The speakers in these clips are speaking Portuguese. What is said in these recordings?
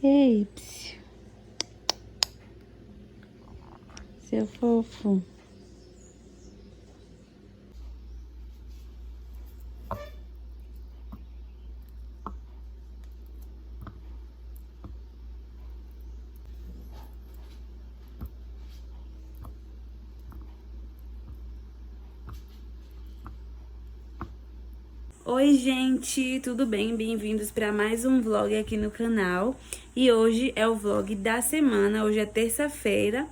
Ei, psiu. Seu fofo. Oi, gente, tudo bem? Bem-vindos para mais um vlog aqui no canal. E hoje é o vlog da semana, hoje é terça-feira.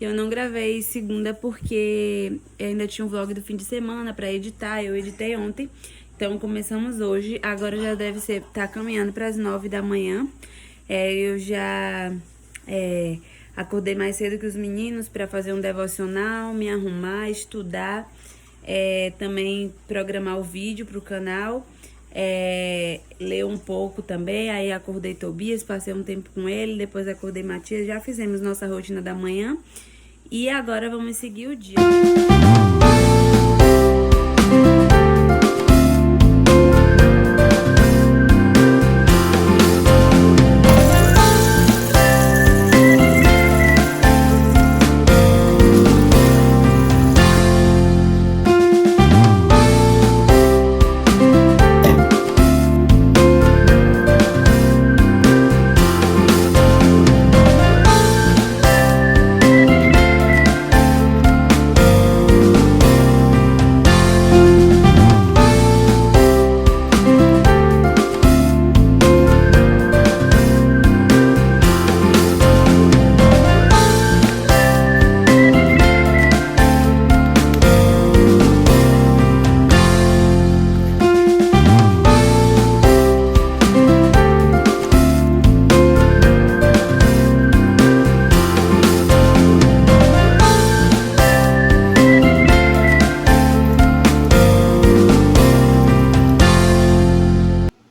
Eu não gravei segunda porque ainda tinha um vlog do fim de semana para editar, eu editei ontem. Então começamos hoje, agora já deve tá caminhando para as 9 da manhã. Eu já acordei mais cedo que os meninos para fazer um devocional, me arrumar, estudar. Também programar o vídeo pro canal, ler um pouco também. Aí acordei Tobias, passei um tempo com ele, depois acordei Matias, já fizemos nossa rotina da manhã e agora vamos seguir o dia.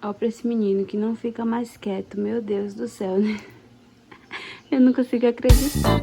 Ó, pra esse menino que não fica mais quieto, meu Deus do céu, né? Eu não consigo acreditar.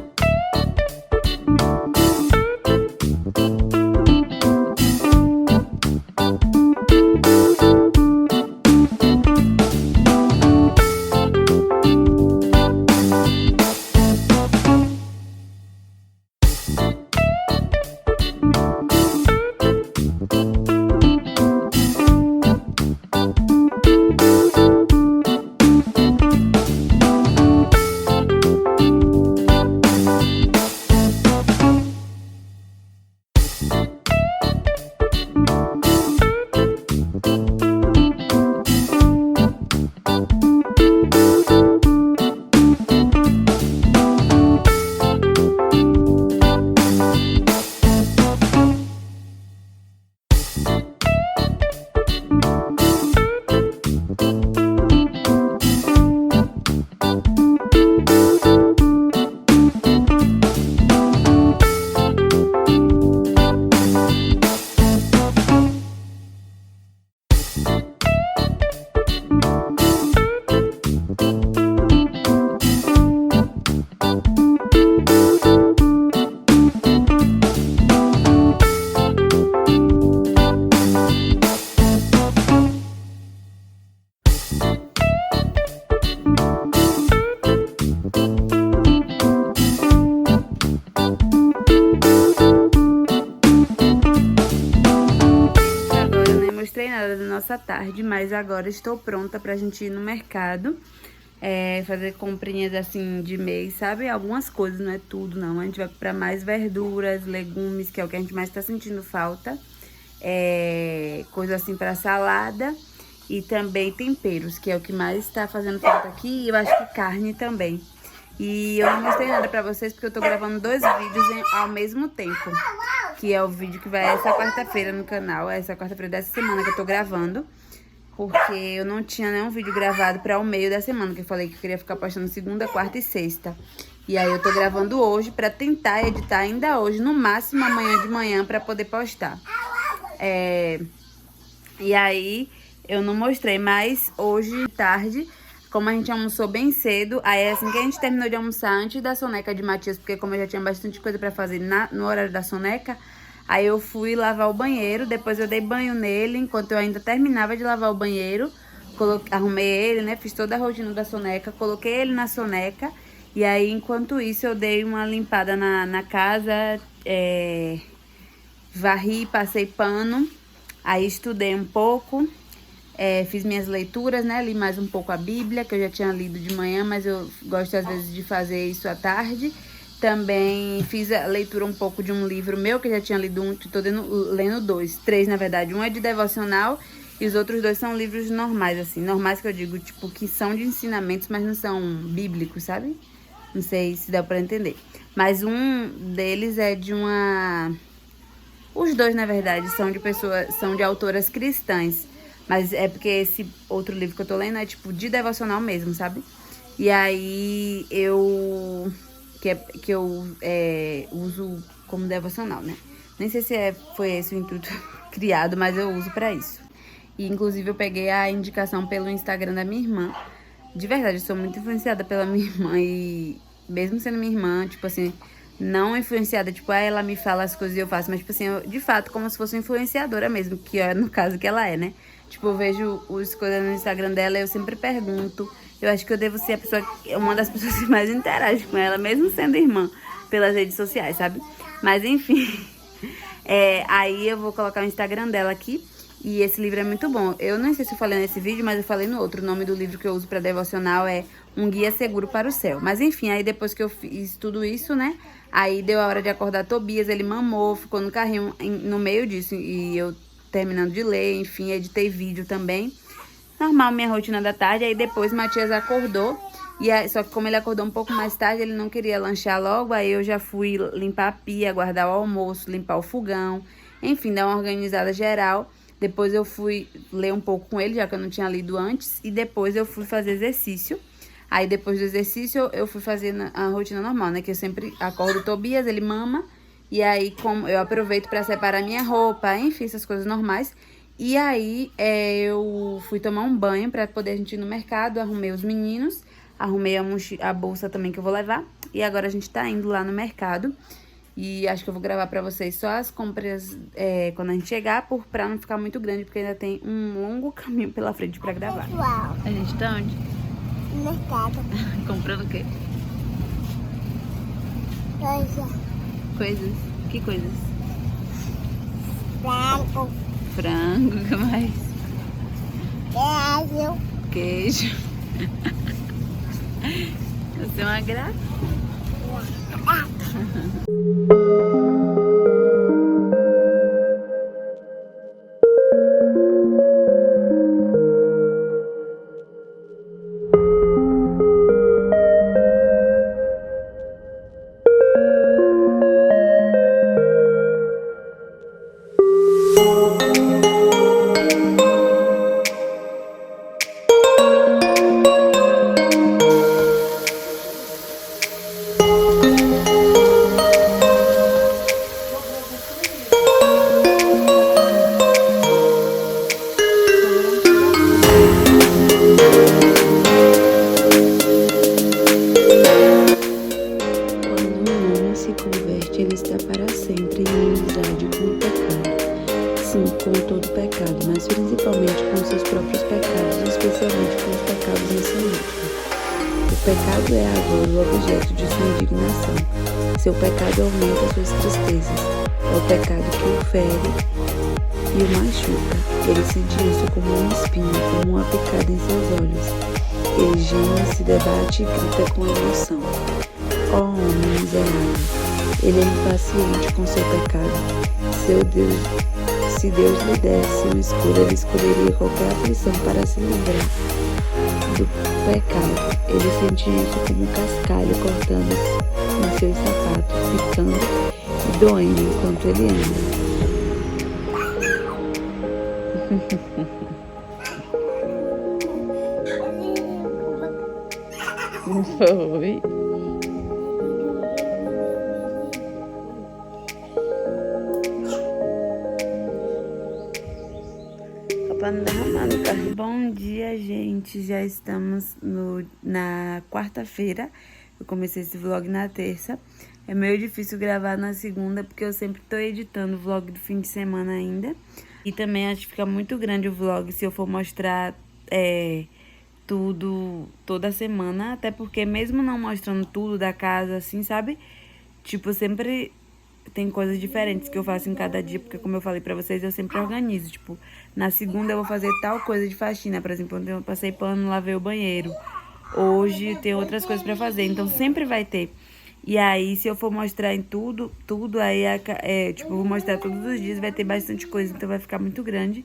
Da nossa tarde, mas agora estou pronta pra gente ir no mercado, fazer comprinhas assim de mês, sabe? Algumas coisas, não é tudo não, a gente vai comprar mais verduras, legumes, que é o que a gente mais tá sentindo falta, coisa assim pra salada e também temperos, que é o que mais tá fazendo falta aqui, e eu acho que carne também. E eu não mostrei nada pra vocês porque eu tô gravando dois vídeos ao mesmo tempo. Que é o vídeo que vai essa quarta-feira no canal. Essa quarta-feira dessa semana que eu tô gravando. Porque eu não tinha nenhum vídeo gravado pra o meio da semana. Que eu falei que eu queria ficar postando segunda, quarta e sexta. E aí eu tô gravando hoje pra tentar editar ainda hoje. No máximo amanhã de manhã pra poder postar. E aí eu não mostrei, mas hoje tarde... Como a gente almoçou bem cedo, aí assim que a gente terminou de almoçar antes da soneca de Matias, porque como eu já tinha bastante coisa pra fazer no horário da soneca, aí eu fui lavar o banheiro, depois eu dei banho nele, enquanto eu ainda terminava de lavar o banheiro, arrumei ele, né? Fiz toda a rotina da soneca, coloquei ele na soneca. E aí, enquanto isso, eu dei uma limpada na casa, varri, passei pano. Aí estudei um pouco, fiz minhas leituras, né? Li mais um pouco a Bíblia, que eu já tinha lido de manhã, mas eu gosto às vezes de fazer isso à tarde. Também fiz a leitura um pouco de um livro meu, que eu já tinha lido um, tô lendo três, na verdade. Um é de devocional e os outros dois são livros normais, assim. Normais que eu digo, tipo, que são de ensinamentos, mas não são bíblicos, sabe? Não sei se dá pra entender. Mas um deles é de uma... Os dois, na verdade, são de autoras cristãs. Mas é porque esse outro livro que eu tô lendo é, tipo, de devocional mesmo, sabe? E aí eu... Que eu uso como devocional, né? Nem sei se foi esse o intuito criado, mas eu uso pra isso. E, inclusive, eu peguei a indicação pelo Instagram da minha irmã. De verdade, eu sou muito influenciada pela minha irmã e... Mesmo sendo minha irmã, tipo assim... Não influenciada, tipo, ela me fala as coisas e eu faço. Mas, tipo assim, eu, de fato, como se fosse influenciadora mesmo. Que é no caso que ela é, né? Tipo, eu vejo as coisas no Instagram dela e eu sempre pergunto. Eu acho que eu devo ser a pessoa, uma das pessoas que mais interage com ela, mesmo sendo irmã, pelas redes sociais, sabe? Mas, enfim. Aí eu vou colocar o Instagram dela aqui. E esse livro é muito bom. Eu não sei se eu falei nesse vídeo, mas eu falei no outro. O nome do livro que eu uso pra devocional é Um Guia Seguro para o Céu. Mas enfim, aí depois que eu fiz tudo isso, né? Aí deu a hora de acordar Tobias, ele mamou, ficou no carrinho no meio disso. E eu terminando de ler, enfim, editei vídeo também. Normal, minha rotina da tarde. Aí depois Matias acordou. Só que como ele acordou um pouco mais tarde, ele não queria lanchar logo. Aí eu já fui limpar a pia, guardar o almoço, limpar o fogão. Enfim, dar uma organizada geral. Depois eu fui ler um pouco com ele, já que eu não tinha lido antes. E depois eu fui fazer exercício. Aí depois do exercício eu fui fazer a rotina normal, né? Que eu sempre acordo o Tobias, ele mama. E aí como eu aproveito pra separar minha roupa, enfim, essas coisas normais. E aí eu fui tomar um banho pra poder a gente ir no mercado. Arrumei os meninos, arrumei a bolsa também que eu vou levar. E agora a gente tá indo lá no mercado. E acho que eu vou gravar pra vocês só as compras quando a gente chegar, pra não ficar muito grande, porque ainda tem um longo caminho pela frente pra gravar. Pessoal, A gente tá onde? no mercado. Comprando o quê? Coisas? Que coisas? Frango, Frango, o que mais? queijo. Queijo. Você é uma graça. Ele está para sempre em inimizade com o pecado. Sim, com todo pecado, mas principalmente com seus próprios pecados, especialmente com os pecados em si mesmo. O pecado é agora o objeto de sua indignação. Seu pecado aumenta suas tristezas. É o pecado que o fere e o machuca. Ele sente isso como uma espinha, como uma picada em seus olhos. Ele geme, se debate e grita com emoção. Ó homem miserável! Ele é impaciente com seu pecado. Se Deus lhe desse uma escolha, ele escolheria qualquer aflição para se livrar do pecado. Ele sente isso como um cascalho cortando nos seus sapatos, picando e doendo enquanto ele anda. Foi. Derramado, carro. Bom dia, gente. Já estamos na quarta-feira. Eu comecei esse vlog na terça. É meio difícil gravar na segunda, porque eu sempre tô editando o vlog do fim de semana ainda. E também acho que fica muito grande o vlog se eu for mostrar tudo toda semana, até porque mesmo não mostrando tudo da casa, assim, sabe? Tipo, sempre tem coisas diferentes que eu faço em cada dia, porque como eu falei pra vocês, eu sempre organizo. Tipo, na segunda eu vou fazer tal coisa de faxina, por exemplo, ontem eu passei pano, lavei o banheiro. Hoje tem outras coisas pra fazer, então sempre vai ter. E aí, se eu for mostrar em tudo aí, tipo, eu vou mostrar todos os dias, vai ter bastante coisa, então vai ficar muito grande.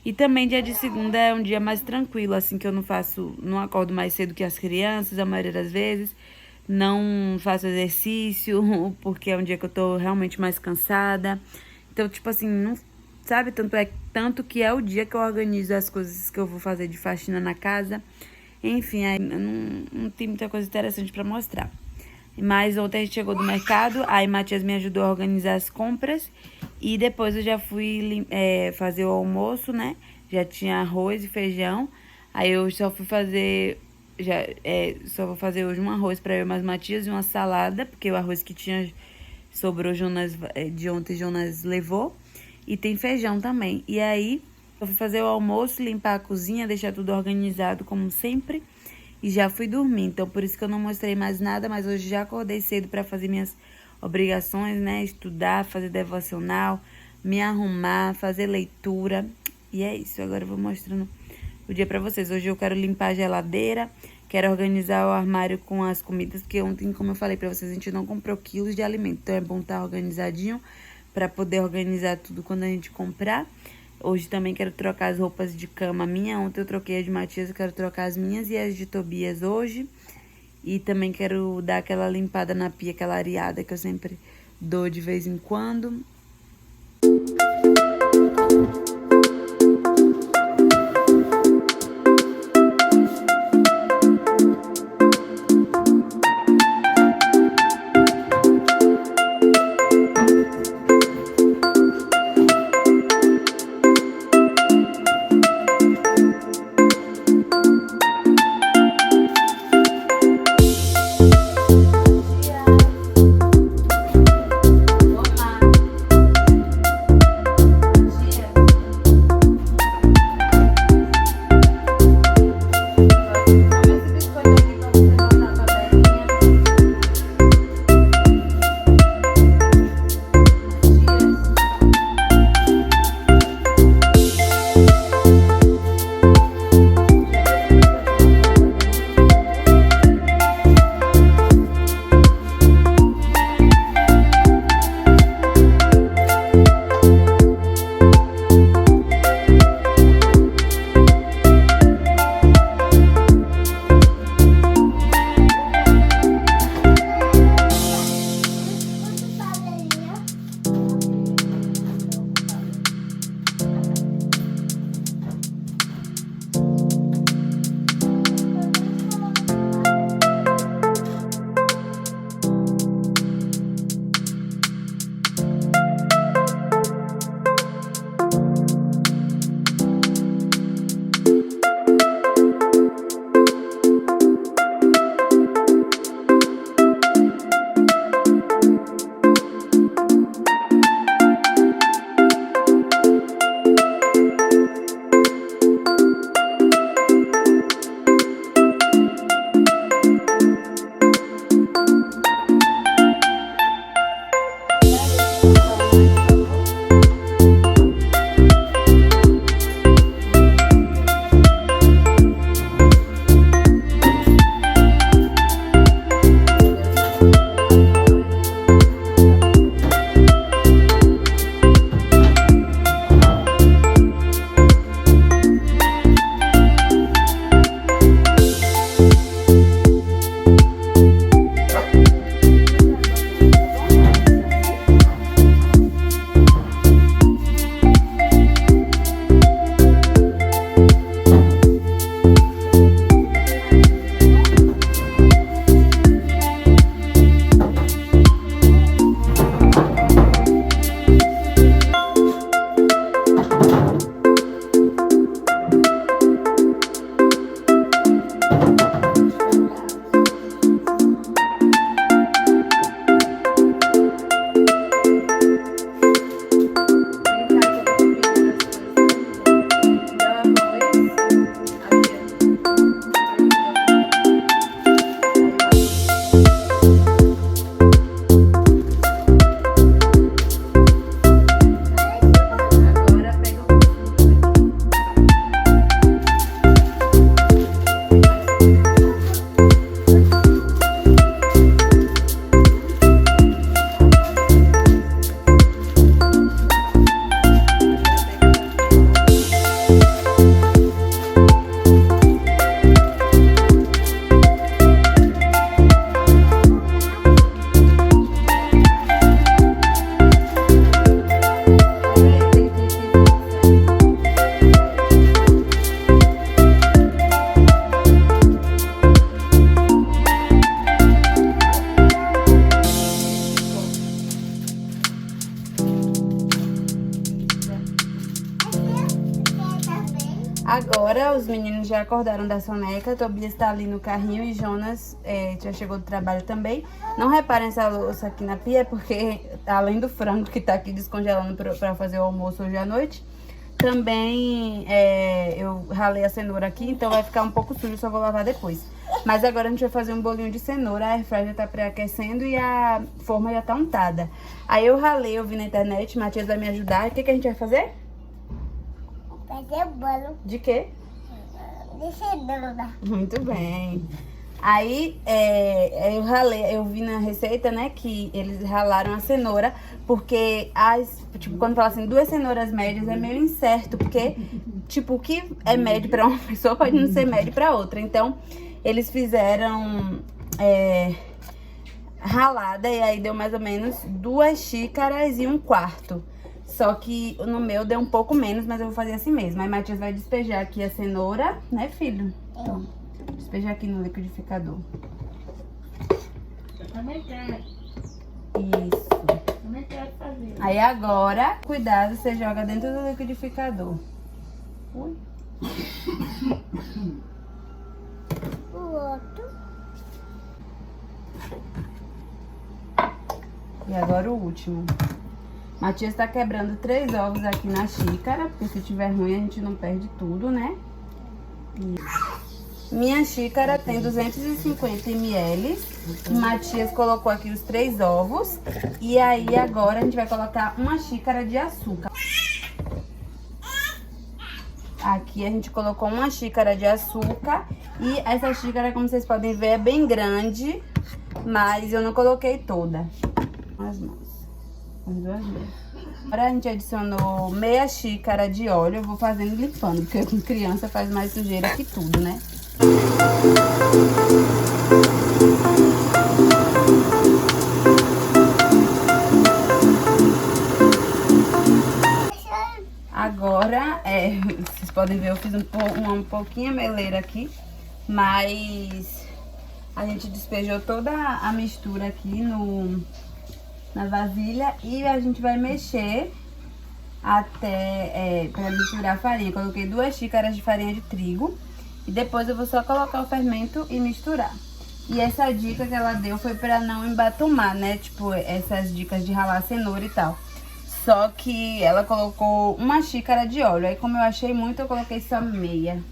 E também dia de segunda é um dia mais tranquilo, assim, que eu não acordo mais cedo que as crianças, a maioria das vezes. Não faço exercício, porque é um dia que eu tô realmente mais cansada. Então, tipo assim, não, sabe? Tanto que é o dia que eu organizo as coisas que eu vou fazer de faxina na casa. Enfim, aí não tem muita coisa interessante pra mostrar. Mas ontem a gente chegou do mercado, aí Matias me ajudou a organizar as compras. E depois eu já fui fazer o almoço, né? Já tinha arroz e feijão. Aí eu só fui fazer... só vou fazer hoje um arroz pra eu e mais Matias e uma salada, porque o arroz que tinha sobrou de ontem, Jonas levou. E tem feijão também. E aí, eu fui fazer o almoço, limpar a cozinha, deixar tudo organizado como sempre. E já fui dormir. Então, por isso que eu não mostrei mais nada, mas hoje já acordei cedo pra fazer minhas obrigações, né? Estudar, fazer devocional, me arrumar, fazer leitura. E é isso. Agora eu vou mostrando o dia pra vocês. Hoje eu quero limpar a geladeira, quero organizar o armário com as comidas, porque ontem, como eu falei pra vocês, a gente não comprou quilos de alimento. Então é bom estar organizadinho pra poder organizar tudo quando a gente comprar. Hoje também quero trocar as roupas de cama minha. Ontem eu troquei a de Matias, eu quero trocar as minhas e as de Tobias hoje. E também quero dar aquela limpada na pia, aquela areada que eu sempre dou de vez em quando. Agora os meninos já acordaram da soneca, Tobias tá ali no carrinho e Jonas já chegou do trabalho também. Não reparem essa louça aqui na pia, porque além do frango que tá aqui descongelando pra fazer o almoço hoje à noite, também eu ralei a cenoura aqui, então vai ficar um pouco sujo, só vou lavar depois. Mas agora a gente vai fazer um bolinho de cenoura, a airfryer já tá pré-aquecendo e a forma já tá untada. Aí eu ralei, eu vi na internet, Matias vai me ajudar. O que a gente vai fazer? Fazer bolo De quê? de cenoura. Muito bem. Aí eu ralei, eu vi na receita, né, que eles ralaram a cenoura, porque tipo, quando fala assim, 2 cenouras médias é meio incerto, porque, tipo, o que é médio pra uma pessoa pode não ser médio pra outra. Então, eles fizeram ralada e aí deu mais ou menos 2 xícaras e 1/4. Só que no meu deu um pouco menos, mas eu vou fazer assim mesmo. Aí Matias vai despejar aqui a cenoura, né, filho? Então, despejar aqui no liquidificador. Eu também quero. Isso. Também quero fazer. Aí agora, cuidado, você joga dentro do liquidificador. Ui. O outro. E agora o último. Matias tá quebrando 3 ovos aqui na xícara, porque se tiver ruim a gente não perde tudo, né? Minha xícara tem 250 ml. Matias colocou aqui os 3 ovos. E aí agora a gente vai colocar 1 xícara de açúcar. Aqui a gente colocou 1 xícara de açúcar. E essa xícara, como vocês podem ver, é bem grande. Mas eu não coloquei toda. As mãos. As 2 mãos. Agora a gente adicionou meia xícara de óleo. Eu vou fazendo limpando, porque com criança faz mais sujeira que tudo, né? Agora, vocês podem ver, eu fiz um pouquinho meleira aqui, mas a gente despejou toda a mistura aqui na vasilha e a gente vai mexer até para misturar a farinha. Coloquei 2 xícaras de farinha de trigo e depois eu vou só colocar o fermento e misturar. E essa dica que ela deu foi para não embatumar, né? Tipo, essas dicas de ralar cenoura e tal. Só que ela colocou 1 xícara de óleo. Aí como eu achei muito, eu coloquei só meia.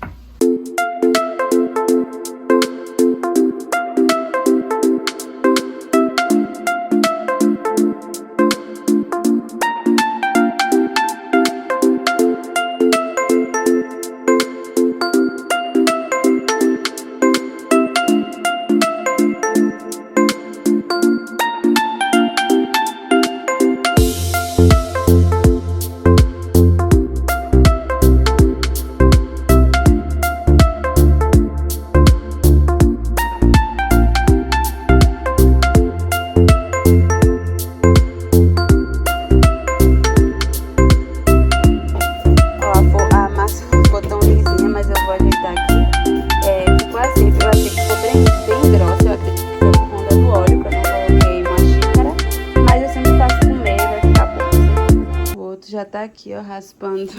Já tá aqui, ó, raspando.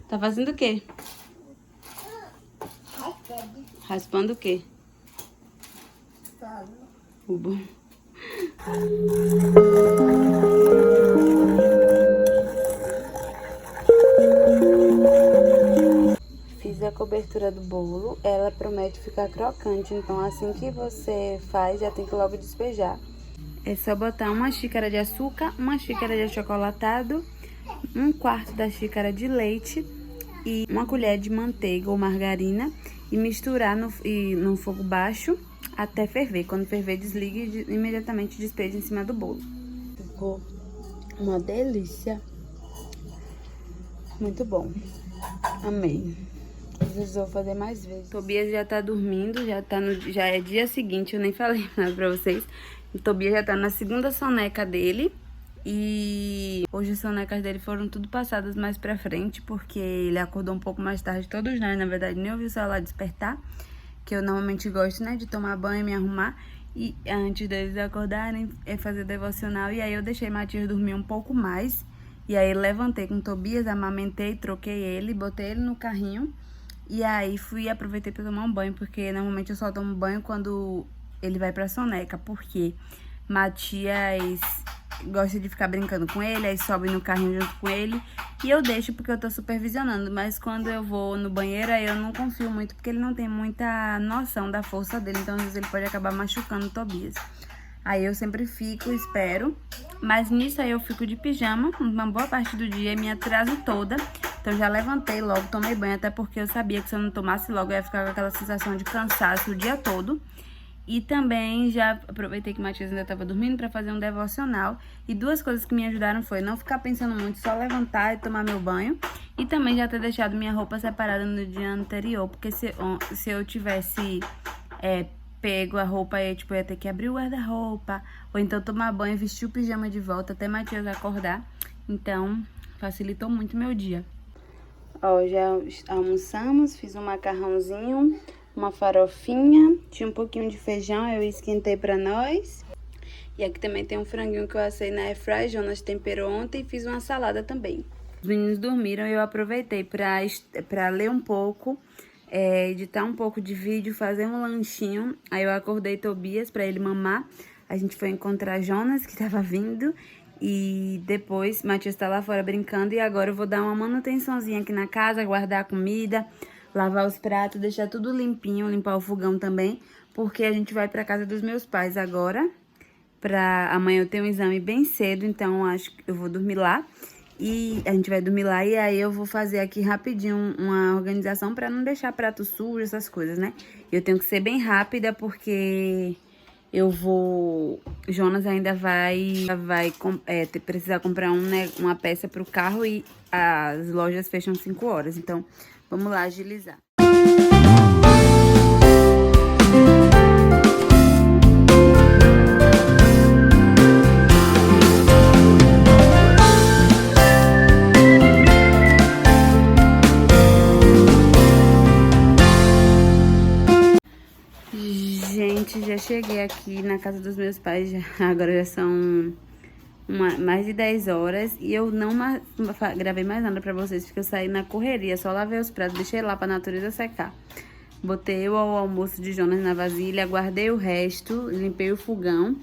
Tá fazendo o quê? Raspando o quê? Uba. Fiz a cobertura do bolo. Ela promete ficar crocante, então assim que você faz, já tem que logo despejar. É só botar 1 xícara de açúcar, 1 xícara de achocolatado, 1/4 da xícara de leite e 1 colher de manteiga ou margarina e misturar no fogo baixo até ferver. Quando ferver, desligue e imediatamente despeje em cima do bolo. Ficou uma delícia. Muito bom. Amei. Às vezes eu vou fazer mais vezes. Tobias já tá dormindo, já é dia seguinte, eu nem falei nada pra vocês. O Tobias já tá na 2ª soneca dele. E hoje as sonecas dele foram tudo passadas mais pra frente, porque ele acordou um pouco mais tarde. Todos nós, na verdade, nem ouvi o celular despertar, que eu normalmente gosto, né, de tomar banho e me arrumar. E antes deles acordarem, fazer devocional. E aí eu deixei Matias dormir um pouco mais. E aí levantei com o Tobias, amamentei, troquei ele, botei ele no carrinho. E aí aproveitei pra tomar um banho, porque normalmente eu só tomo banho quando ele vai pra soneca, porque Matias gosta de ficar brincando com ele, aí sobe no carrinho junto com ele, e eu deixo porque eu tô supervisionando, mas quando eu vou no banheiro aí eu não confio muito, porque ele não tem muita noção da força dele, então às vezes ele pode acabar machucando o Tobias. Aí eu sempre fico, espero, mas nisso aí eu fico de pijama uma boa parte do dia e me atraso toda. Então já levantei logo, tomei banho, até porque eu sabia que se eu não tomasse logo eu ia ficar com aquela sensação de cansaço o dia todo. E também já aproveitei que o Matias ainda estava dormindo para fazer um devocional. E duas coisas que me ajudaram foi não ficar pensando muito, só levantar e tomar meu banho. E também já ter deixado minha roupa separada no dia anterior, porque se eu tivesse pego a roupa aí, tipo, eu ia ter que abrir o guarda-roupa, ou então tomar banho e vestir o pijama de volta até Matias acordar. Então, facilitou muito meu dia. Ó, já almoçamos, fiz um macarrãozinho, uma farofinha, tinha um pouquinho de feijão, eu esquentei pra nós. E aqui também tem um franguinho que eu assei na airfryer, Jonas temperou ontem, e fiz uma salada também. Os meninos dormiram e eu aproveitei pra ler um pouco, editar um pouco de vídeo, fazer um lanchinho. Aí eu acordei Tobias pra ele mamar. A gente foi encontrar Jonas, que tava vindo. E depois Matias tá lá fora brincando. E agora eu vou dar uma manutençãozinha aqui na casa, guardar a comida, lavar os pratos, deixar tudo limpinho, limpar o fogão também. Porque a gente vai pra casa dos meus pais agora. Amanhã eu tenho um exame bem cedo, então acho que eu vou dormir lá. E a gente vai dormir lá e aí eu vou fazer aqui rapidinho uma organização pra não deixar prato sujo, essas coisas, né? Eu tenho que ser bem rápida porque Jonas ainda vai precisar comprar uma peça pro carro e as lojas fecham 5 horas. Então, vamos lá agilizar. Gente, já cheguei aqui na casa dos meus pais, agora já são mais de 10 horas e eu não gravei mais nada pra vocês, porque eu saí na correria, só lavei os pratos, deixei lá pra natureza secar. Botei o almoço de Jonas na vasilha, guardei o resto, limpei o fogão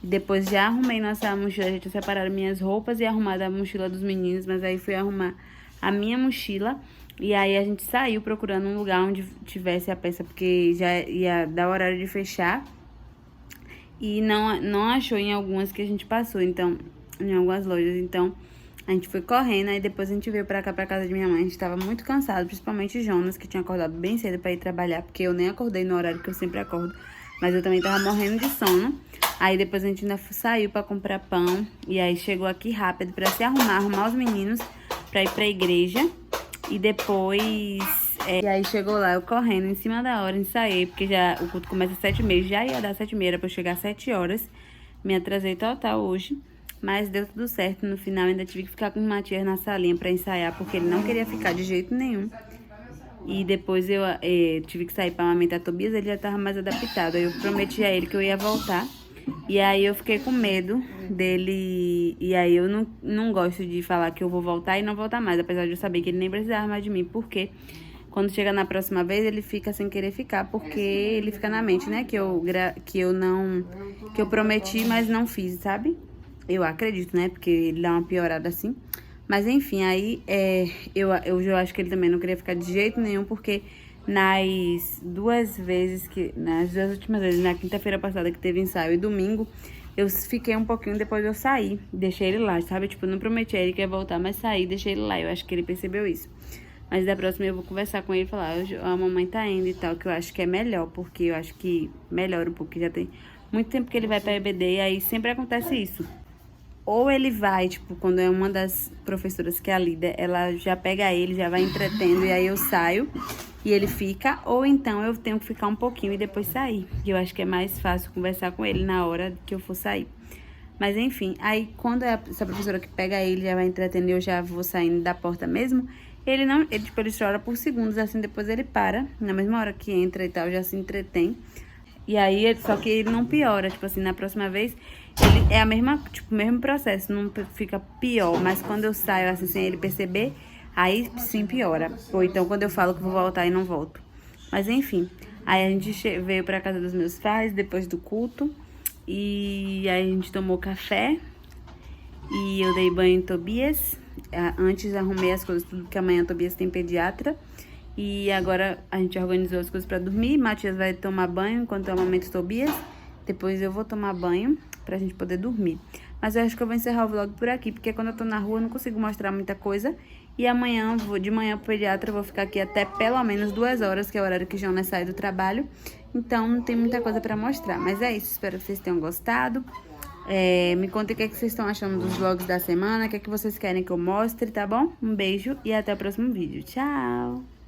e depois já arrumei nossa mochila, já tinha separado minhas roupas e arrumado a mochila dos meninos, mas aí fui arrumar a minha mochila. E aí a gente saiu procurando um lugar onde tivesse a peça, porque já ia dar o horário de fechar. E não achou em algumas que a gente passou, então, em algumas lojas. Então, a gente foi correndo, aí depois a gente veio pra cá, pra casa de minha mãe. A gente tava muito cansado, principalmente Jonas, que tinha acordado bem cedo pra ir trabalhar, porque eu nem acordei no horário que eu sempre acordo. Mas eu também tava morrendo de sono. Aí depois a gente ainda saiu pra comprar pão. E aí chegou aqui rápido pra se arrumar os meninos pra ir pra igreja. E depois, e aí chegou lá, eu correndo em cima da hora, ensaiei, porque o culto começa às 7h30, já ia dar 7h30, era pra eu chegar às 7 horas. Me atrasei total hoje, mas deu tudo certo. No final ainda tive que ficar com o Matias na salinha pra ensaiar, porque ele não queria ficar de jeito nenhum. E depois eu tive que sair pra amamentar Tobias, ele já tava mais adaptado. Aí eu prometi a ele que eu ia voltar. E aí eu fiquei com medo dele, e aí eu não gosto de falar que eu vou voltar e não voltar mais, apesar de eu saber que ele nem precisava mais de mim, porque quando chega na próxima vez ele fica sem querer ficar, porque ele fica na mente, né, que eu prometi, mas não fiz, sabe? Eu acredito, né, porque ele dá uma piorada assim. Mas enfim, aí eu acho que ele também não queria ficar de jeito nenhum, porque nas duas últimas vezes, na quinta-feira passada que teve ensaio e domingo, eu fiquei um pouquinho, depois eu saí, deixei ele lá, sabe? Tipo, eu não prometi a ele que ia voltar, mas saí, deixei ele lá. Eu acho que ele percebeu isso. Mas da próxima eu vou conversar com ele e falar, a mamãe tá indo e tal, que eu acho que é melhor, porque eu acho que melhora um pouco, porque já tem muito tempo que ele vai pra EBD e aí sempre acontece isso. Ou ele vai, tipo, quando é uma das professoras que é a líder, ela já pega ele, já vai entretendo e aí eu saio e ele fica. Ou então eu tenho que ficar um pouquinho e depois sair. E eu acho que é mais fácil conversar com ele na hora que eu for sair. Mas enfim, aí quando é essa professora que pega ele, já vai entretendo e eu já vou saindo da porta mesmo, ele chora por segundos, assim, depois ele para. Na mesma hora que entra e tal, já se entretém. E aí, só que ele não piora, tipo assim, na próxima vez, ele é a mesma, tipo, mesmo processo, não fica pior. Mas quando eu saio, assim, sem ele perceber, Aí sim piora. Ou então quando eu falo que vou voltar e não volto. Mas enfim, aí a gente veio pra casa dos meus pais depois do culto. E aí a gente tomou café. E eu dei banho em Tobias. Antes arrumei as coisas, tudo que amanhã Tobias tem pediatra. E agora a gente organizou as coisas pra dormir. Matias vai tomar banho enquanto eu amamento Tobias. Depois eu vou tomar banho pra gente poder dormir. Mas eu acho que eu vou encerrar o vlog por aqui, porque quando eu tô na rua eu não consigo mostrar muita coisa. E amanhã, de manhã pro pediatra, eu vou ficar aqui até pelo menos 2 horas, que é o horário que Jonas sai do trabalho. Então não tem muita coisa pra mostrar. Mas é isso, espero que vocês tenham gostado. Me contem o que vocês estão achando dos vlogs da semana, o que vocês querem que eu mostre, tá bom? Um beijo e até o próximo vídeo. Tchau!